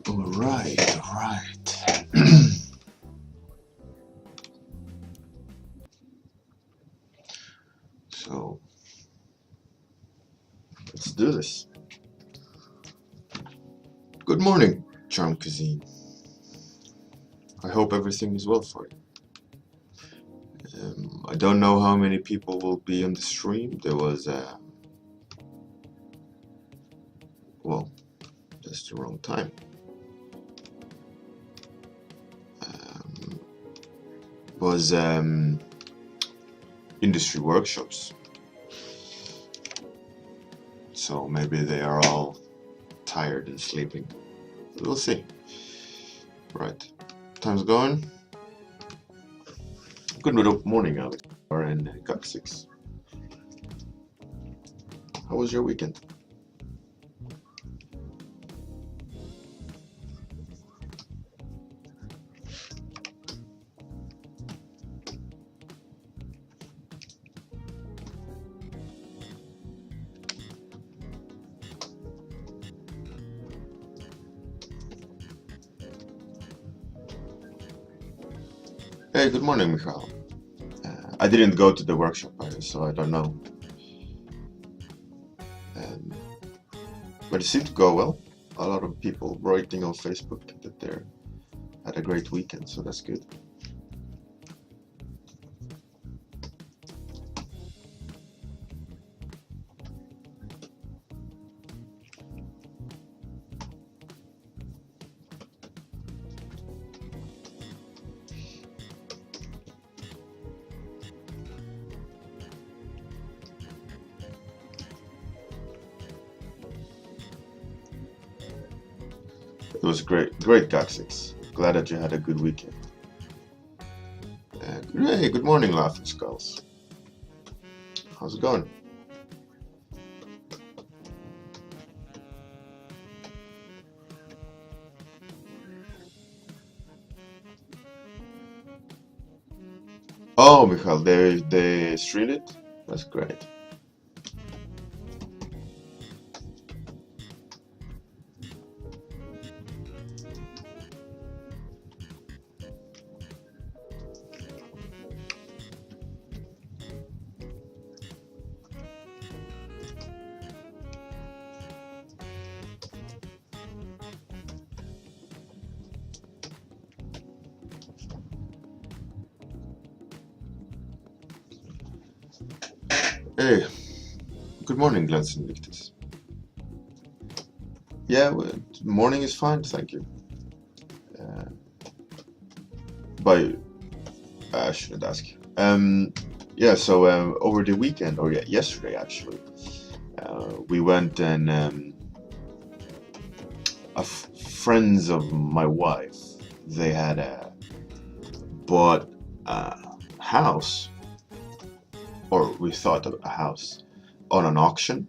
All right. So let's do this. Good morning, Charm Cuisine. I hope everything is well for you. I don't know how many people will be on the stream. There was well, that's the wrong time. Was industry workshops. So maybe they are all tired and sleeping. We'll see. Right. Time's going. Good morning, Alex. We're in GUC 6. How was your weekend? Hey, good morning, Michal. I didn't go to the workshop, so I don't know. But it seemed to go well. A lot of people writing on Facebook that they had a great weekend, so that's good. It was great GUC 6. Glad that you had a good weekend. Hey, good morning, Laughing Skulls. How's it going? Oh, Michal, they streamed it? That's great. Hey, good morning, Glens Invictus. Yeah, well, morning is fine, thank you. But I shouldn't ask you. Yeah, so over the weekend, or yesterday actually, we went and friends of my wife, they had bought a house, or we thought of a house, on an auction,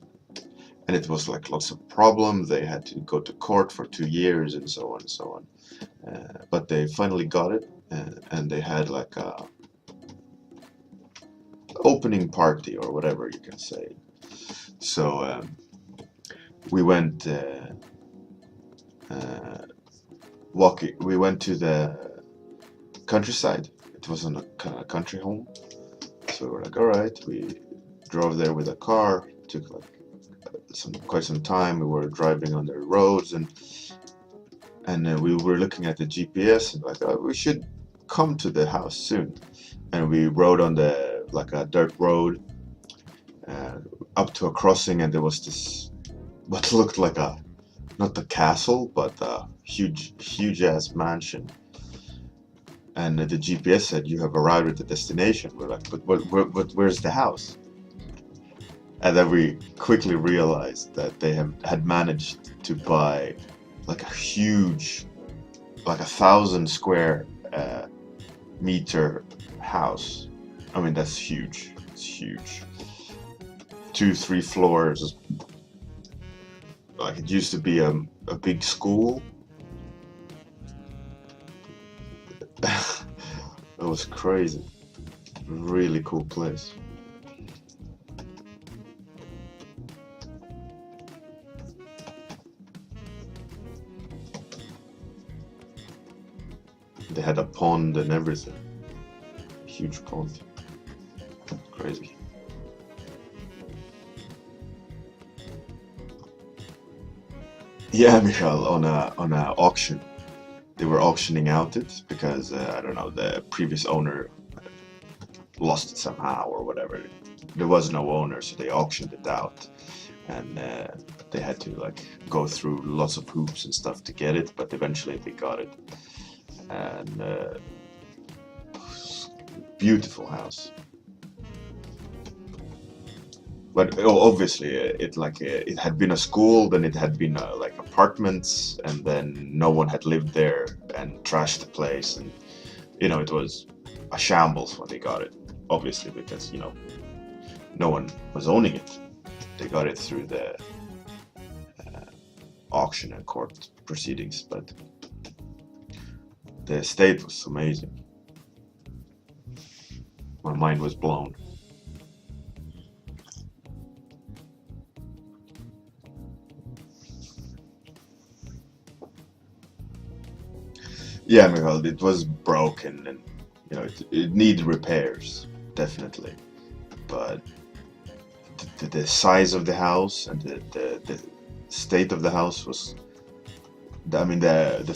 and it was like lots of problems. They had to go to court for 2 years and so on and so on. But they finally got it, and they had like a opening party or whatever you can say. So we went walking. We went to the countryside. It was in a kind of country home. So we're like, all right. We drove there with a car. Took like quite some time. We were driving on the roads, and we were looking at the GPS and like, oh, we should come to the house soon. And we rode on the like a dirt road up to a crossing, and there was this what looked like a not a castle but a huge ass mansion. And the GPS said you have arrived at the destination. We're like, but where's the house? And then we quickly realized that they had managed to buy like a huge, like 1,000 square meter house. I mean, that's huge. It's huge. 2-3 floors. Like it used to be a big school. It was crazy. Really cool place. pond and everything. Huge pond. Crazy. Yeah, Michal, on a auction. They were auctioning out it because I don't know, the previous owner lost it somehow or whatever. There was no owner, so they auctioned it out, and they had to like go through lots of hoops and stuff to get it, but eventually they got it. And beautiful house. But obviously, it had been a school, then it had been like apartments, and then no one had lived there and trashed the place, and it was a shambles when they got it. Obviously, because no one was owning it. They got it through the auction and court proceedings, but the estate was amazing. My mind was blown. Yeah, Michael, it was broken and it needed repairs, definitely. But the size of the house and the state of the house was, I mean, the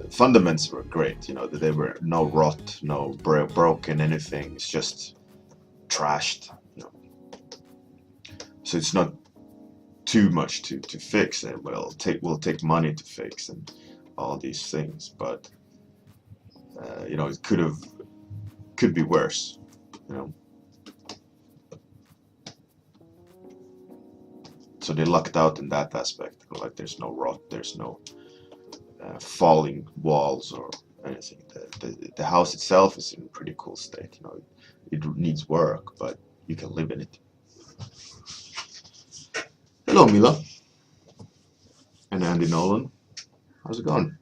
fundaments were great. That there were no rot, no broken anything. It's just trashed. So it's not too much to fix. It will take money to fix and all these things, but it could be worse. So they lucked out in that aspect. Like there's no rot, there's no falling walls or anything. The house itself is in pretty cool state. It needs work, but you can live in it. Hello, Mila and Andy Nolan. How's it going?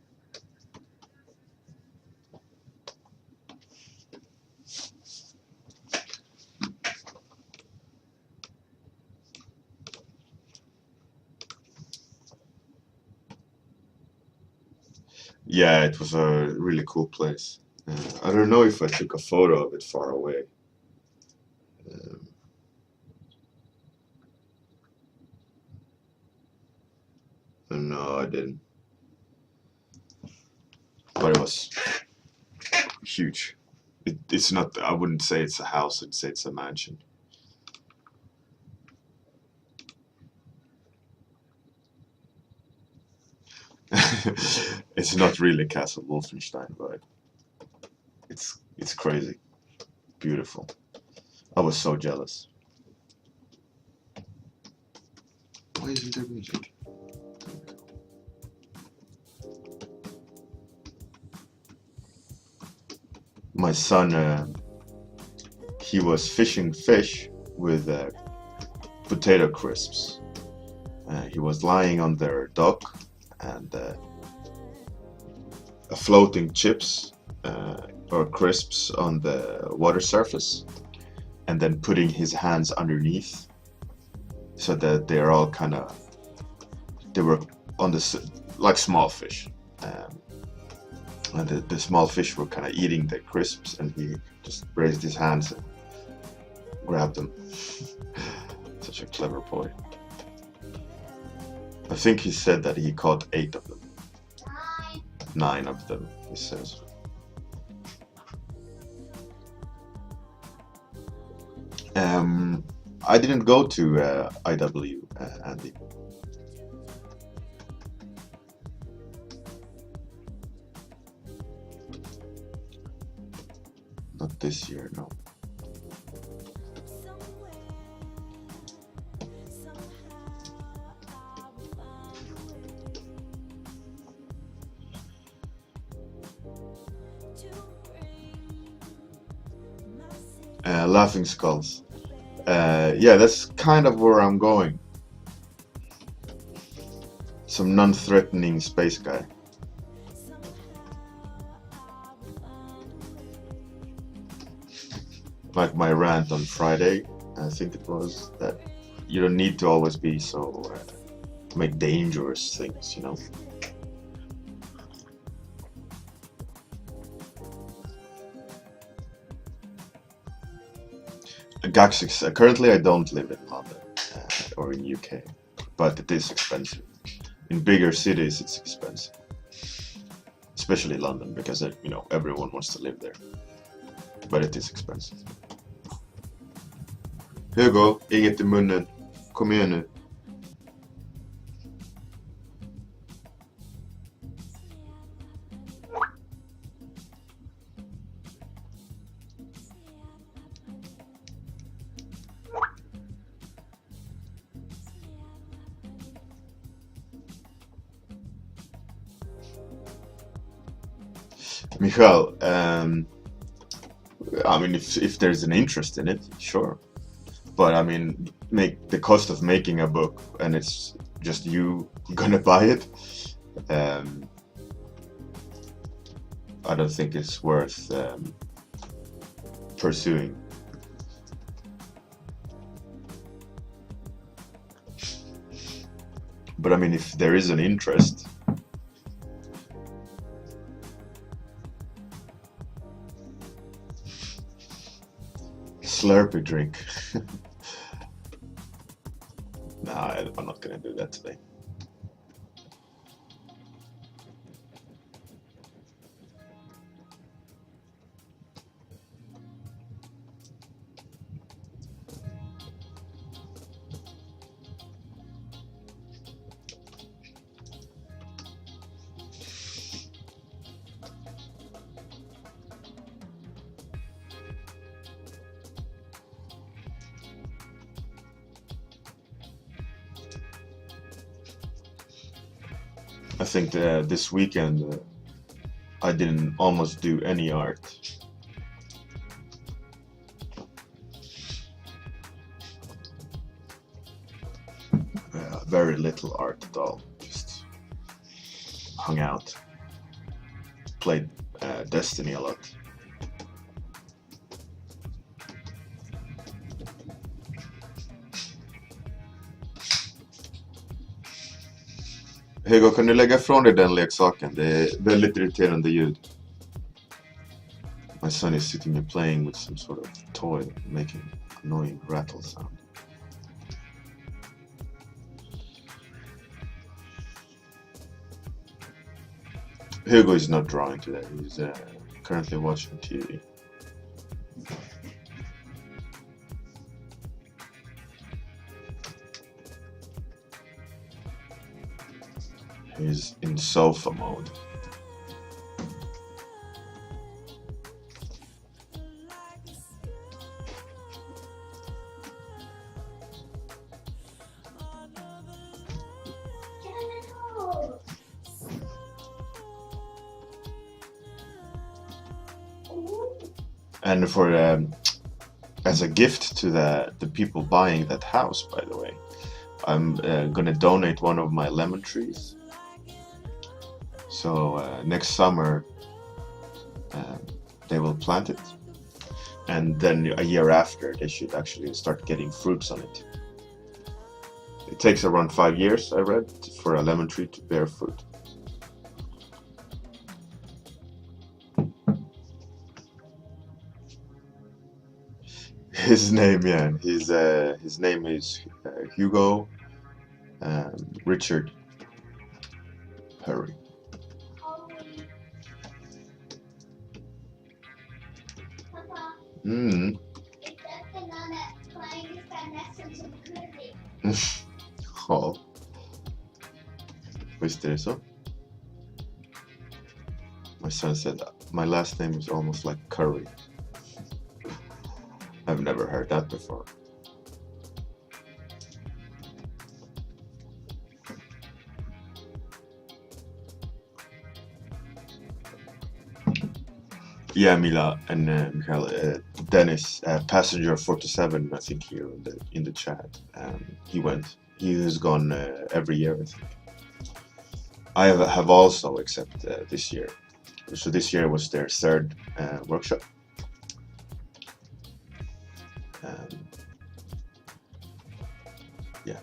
Yeah, it was a really cool place. I don't know if I took a photo of it far away. Um, no, I didn't. But it was huge. It's not. I wouldn't say it's a house. I'd say it's a mansion. It's not really Castle Wolfenstein, but it's crazy, beautiful. I was so jealous. Why isn't there music? My son, he was fishing fish with potato crisps. He was lying on their dock and floating chips or crisps on the water surface, and then putting his hands underneath so that they were on like small fish. And the small fish were kind of eating the crisps, and he just raised his hands and grabbed them. Such a clever boy. I think he said that he caught 8 of them. 9 of them, he says. I didn't go to IW, Andy. Not this year, no. Laughing Skulls. Yeah, that's kind of where I'm going. Some non-threatening space guy. Like my rant on Friday, I think it was, that you don't need to always be so make dangerous things, Currently, I don't live in London or in UK, but it is expensive. In bigger cities, it's expensive, especially London, because everyone wants to live there. But it is expensive. Hugo, inget i munnen. Kom igen nu. Michal, I mean, if there's an interest in it, sure. But I mean, make the cost of making a book and it's just you gonna buy it. I don't think it's worth pursuing. But I mean, if there is an interest, Slurpee drink. Nah, I'm not gonna do that today. I think this weekend I didn't almost do any art. Very little art at all. Just hung out, played Destiny a lot. Hugo, kan du lägga ifrån dig den leksaken? Det är väldigt irriterande ljud. My son is sitting and playing with some sort of toy, making annoying rattle sound. Hugo is not drawing today. He's currently watching TV. He's in sofa mode. And for as a gift to the people buying that house, by the way, I'm gonna donate one of my lemon trees. So next summer they will plant it, and then a year after they should actually start getting fruits on it. It takes around 5 years, I read, for a lemon tree to bear fruit. His name, yeah, his name is Hugo Richard Hurri. Mm. Ja, visst är det så. My son said my last name is almost like curry. I've never heard that before. Yeah, Mila and Michael, Dennis, passenger 47, I think here in the chat. He went. He has gone every year, I think. I have also, except this year. So this year was their third workshop. Yeah.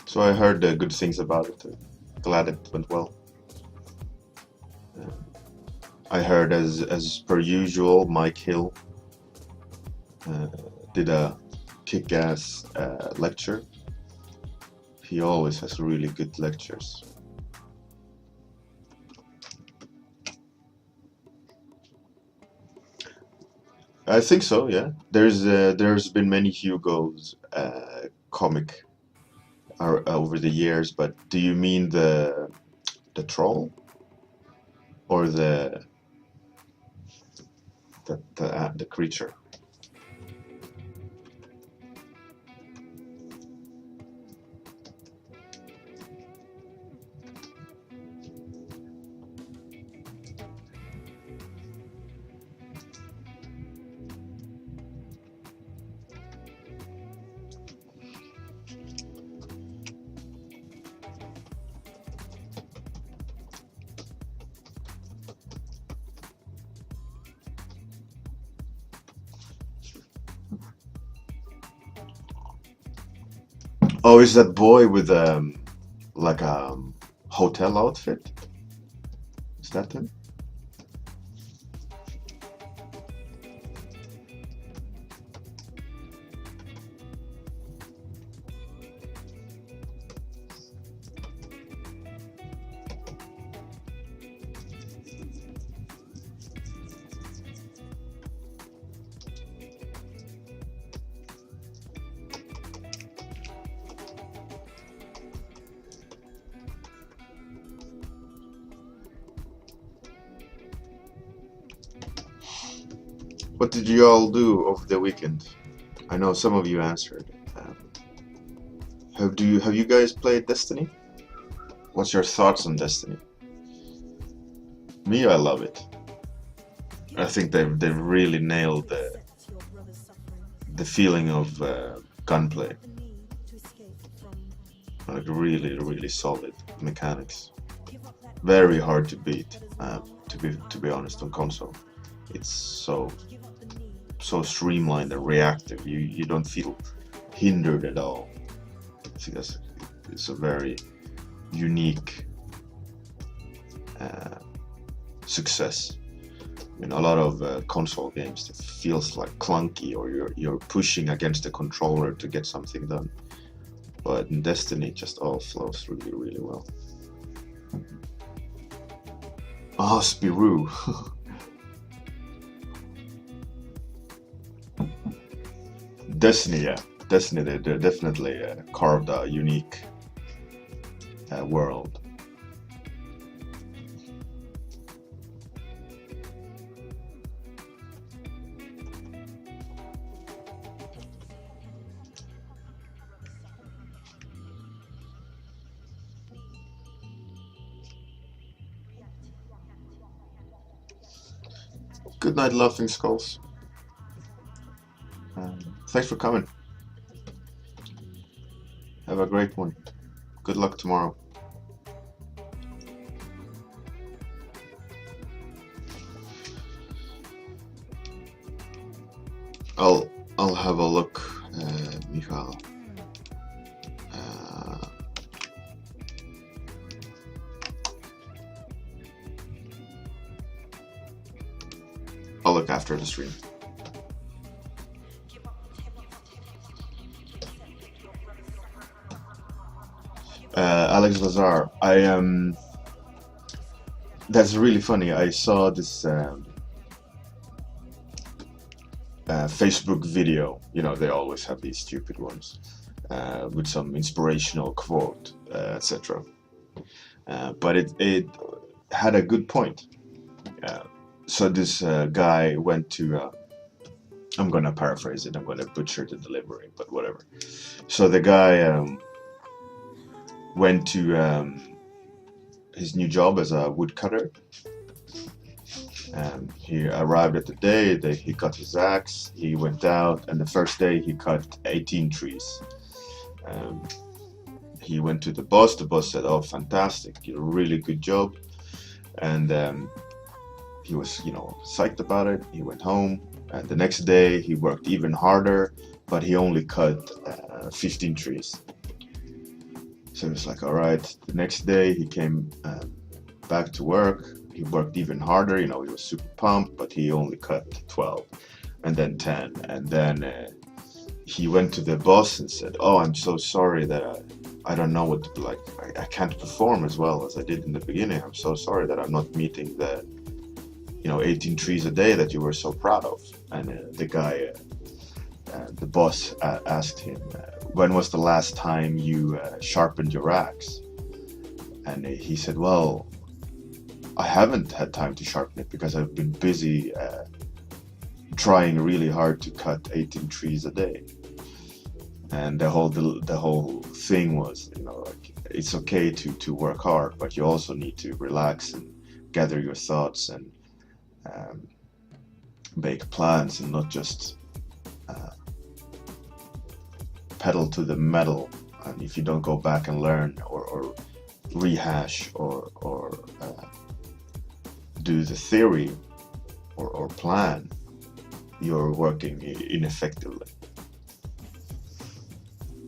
So I heard good things about it. Glad it went well. I heard, as per usual, Mike Hill uh, did a kick-ass lecture. He always has really good lectures. I think so, yeah. There's been many Hugo's comic over the years, but do you mean the troll or the creature? Oh, is that boy with like a hotel outfit? Is that him? What did you all do over the weekend? I know some of you answered. Um, have you guys played Destiny? What's your thoughts on Destiny? Me, I love it. I think they've really nailed the feeling of gunplay. Like really solid mechanics. Very hard to beat. To be honest, on console, it's so streamlined and reactive. You don't feel hindered at all. I think it's a very unique uh, success. I mean, a lot of console games, it feels like clunky, or you're pushing against the controller to get something done. But in Destiny, it just all flows really well. Ah, Spirou. Destiny, yeah. Destiny, they definitely carved a unique world. Good night, Laughing Skulls. Thanks for coming. Have a great one. Good luck tomorrow. I'll have a look, Michal. Uh, I'll look after the stream. Alex Lazar, that's really funny. I saw this Facebook video. You know, they always have these stupid ones with some inspirational quote, etc. But it had a good point. So this guy went to. I'm gonna paraphrase it. I'm gonna butcher the delivery, but whatever. So the guy went to his new job as a woodcutter. And he arrived at the day that he cut his axe. He went out, and the first day he cut 18 trees. He went to the boss. The boss said, "Oh, fantastic! You did a really good job." And he was, psyched about it. He went home, and the next day he worked even harder, but he only cut 15 trees. So he was like, "All right." The next day he came back to work. he worked even harder. He was super pumped, but he only cut 12 and then 10. And then he went to the boss and said, "Oh, I'm so sorry that I don't know what to like. I can't perform as well as I did in the beginning. I'm so sorry that I'm not meeting the 18 trees a day that you were so proud of." And the guy, the boss, asked him, "When was the last time you sharpened your axe?" And he said, "Well, I haven't had time to sharpen it because I've been busy trying really hard to cut 18 trees a day." And the whole thing was, like, it's okay to work hard, but you also need to relax and gather your thoughts and make plans and not just pedal to the metal. And if you don't go back and learn or rehash or do the theory or plan, you're working ineffectively.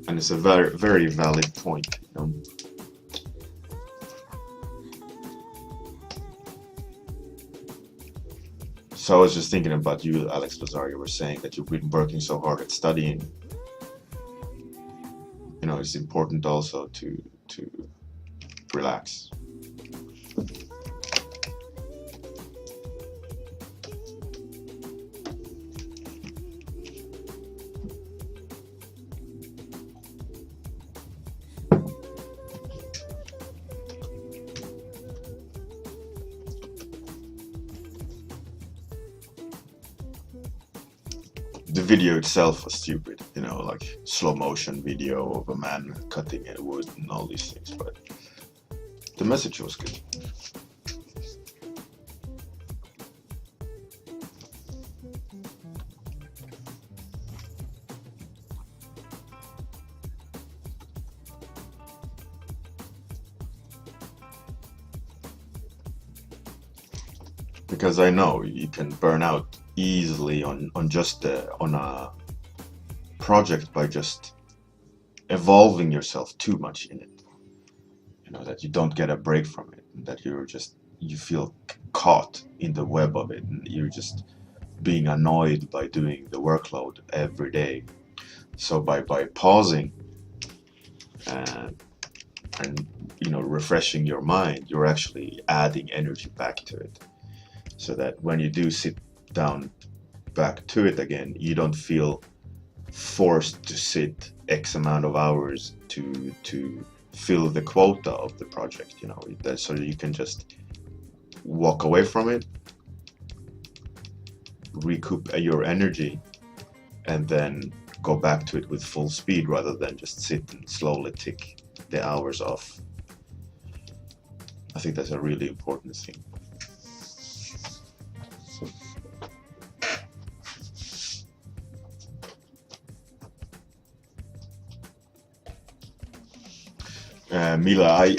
And it's a very, very valid point. So I was just thinking about you, Alex Lazar. You were saying that you've been working so hard at studying. It's important also to relax. The video itself was stupid, like slow motion video of a man cutting wood and all these things, but the message was good. Because I know you can burn out easily on a project by just evolving yourself too much in it. That you don't get a break from it, that you feel caught in the web of it, and you're just being annoyed by doing the workload every day. So by pausing and refreshing your mind, you're actually adding energy back to it, so that when you do sit down back to it again, you don't feel forced to sit X amount of hours to fill the quota of the project, so that you can just walk away from it, recoup your energy, and then go back to it with full speed rather than just sit and slowly tick the hours off. I think that's a really important thing. Mila,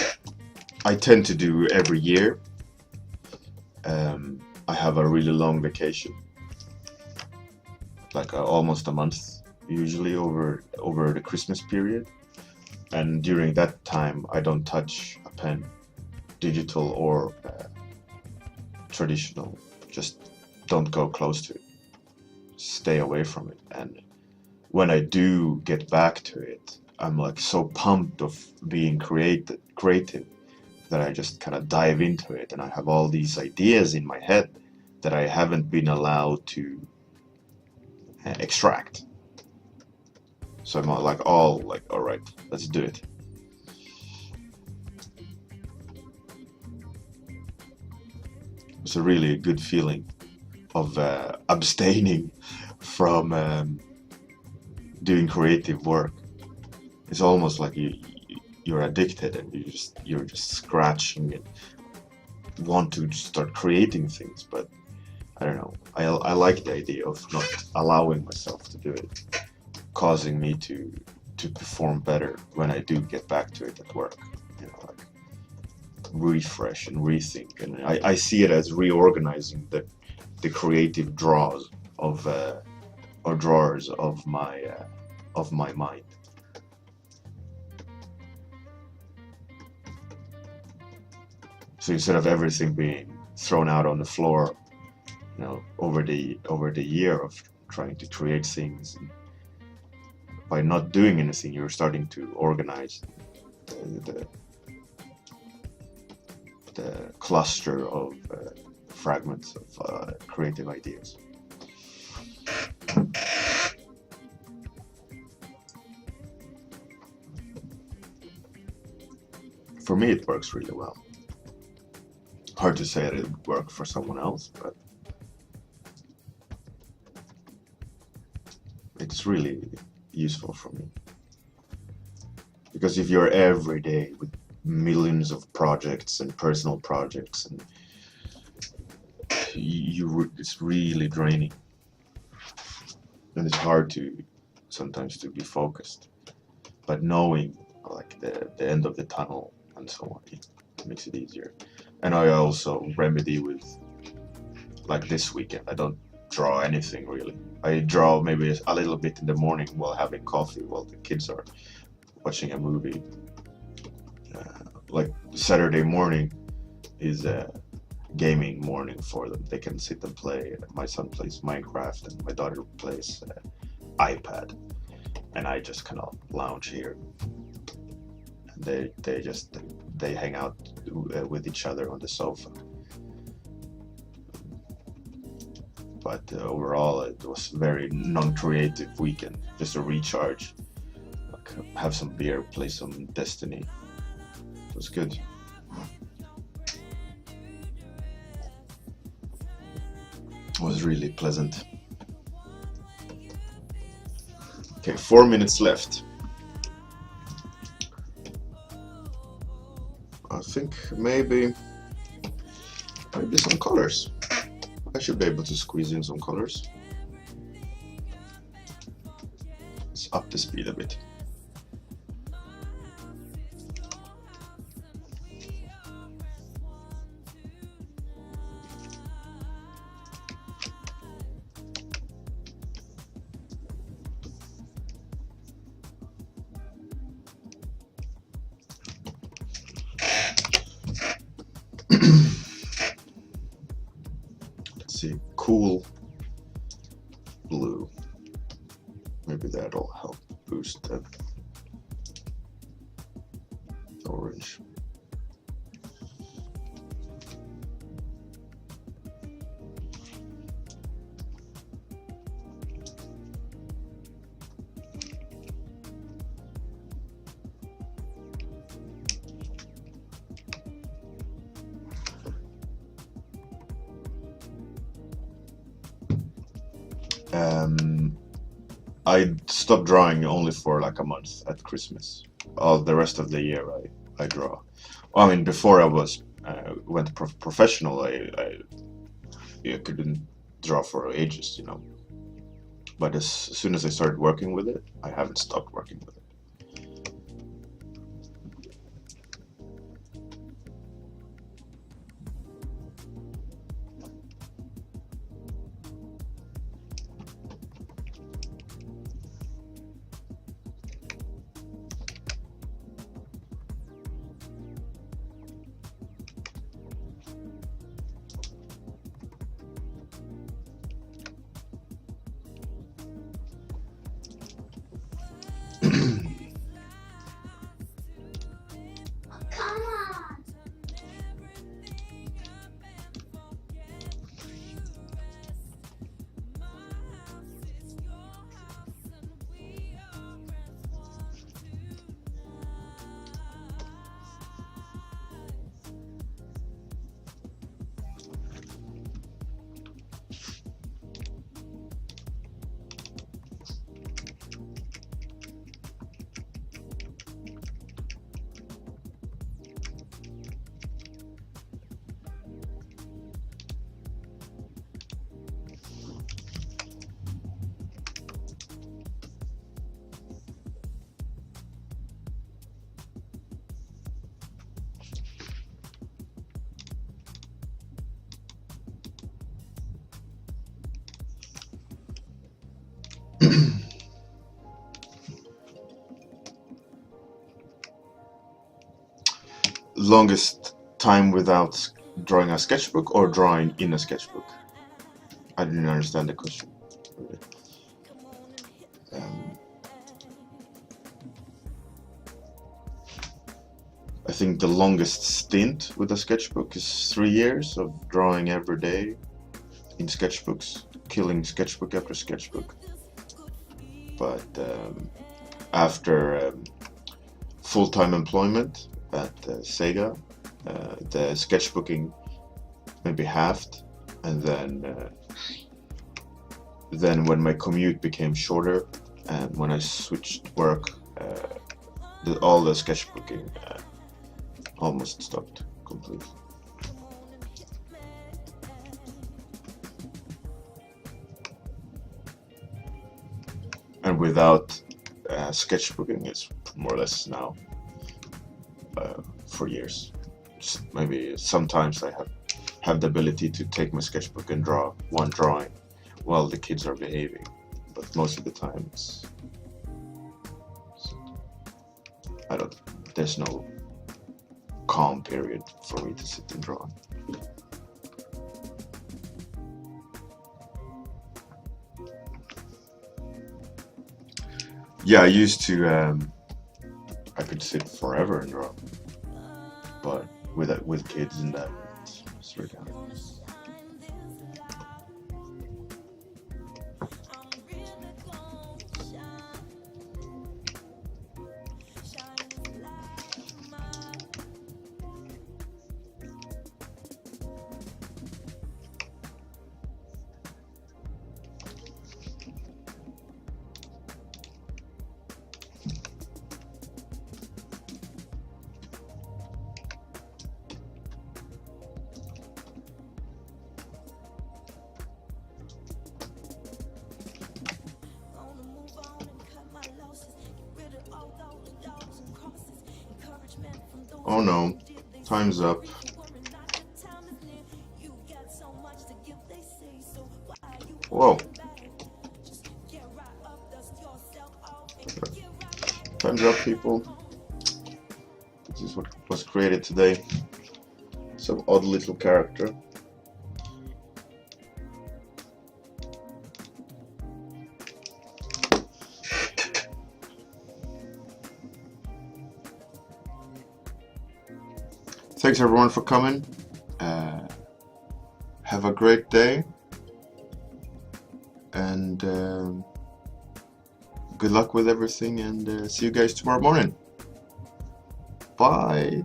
I tend to do every year. I have a really long vacation, like almost a month, usually over the Christmas period. And during that time, I don't touch a pen, digital or traditional. Just don't go close to it. Stay away from it. And when I do get back to it, I'm like so pumped of being creative that I just kind of dive into it, and I have all these ideas in my head that I haven't been allowed to extract. So I'm all right, let's do it. It's a really good feeling of abstaining from doing creative work. It's almost like you're addicted, and you're just scratching and want to start creating things. But I don't know. I like the idea of not allowing myself to do it, causing me to perform better when I do get back to it at work. Like refresh and rethink, and I see it as reorganizing the creative drawers of my mind. So instead of everything being thrown out on the floor, over the year of trying to create things. And by not doing anything, you're starting to organize the cluster of fragments of creative ideas. For me, it works really well. Hard to say that it would work for someone else, but it's really useful for me. Because if you're every day with millions of projects and personal projects, and it's really draining, and it's hard to sometimes to be focused. But knowing like the end of the tunnel and so on, it makes it easier. And I also remedy with, like this weekend, I don't draw anything really. I draw maybe a little bit in the morning while having coffee while the kids are watching a movie. Like Saturday morning is a gaming morning for them. They can sit and play. My son plays Minecraft and my daughter plays iPad, and I just kind of lounge here. And they hang out with each other on the sofa. But overall, it was a very non-creative weekend. Just a recharge, like, have some beer, play some Destiny. It was good. It was really pleasant. Okay, 4 minutes left. I think maybe some colors. I should be able to squeeze in some colors. Let's up the speed a bit. See, cool blue. Maybe that'll help boost the orange. I stopped drawing only for like a month at Christmas. All the rest of the year I draw. Well, I mean, before I went professional, I couldn't draw for ages, But as soon as I started working with it, I haven't stopped working with it. Longest time without drawing a sketchbook or drawing in a sketchbook? I didn't understand the question. Um, I think the longest stint with a sketchbook is 3 years of drawing every day in sketchbooks, killing sketchbook after sketchbook. But after full-time employment at Sega, the sketchbooking maybe halved, and then when my commute became shorter and when I switched work, all the sketchbooking almost stopped completely. And without sketchbooking, it's more or less now for years. Maybe sometimes I have the ability to take my sketchbook and draw one drawing while the kids are behaving, but most of the time there's no calm period for me to sit and draw. Yeah, I used to, I could sit forever and draw, but with kids and that, it's really hard. Oh no, time's up. Whoa. Time's up, people. This is what was created today. Some odd little character. Thanks everyone for coming. Have a great day, and good luck with everything, and see you guys tomorrow morning. Bye.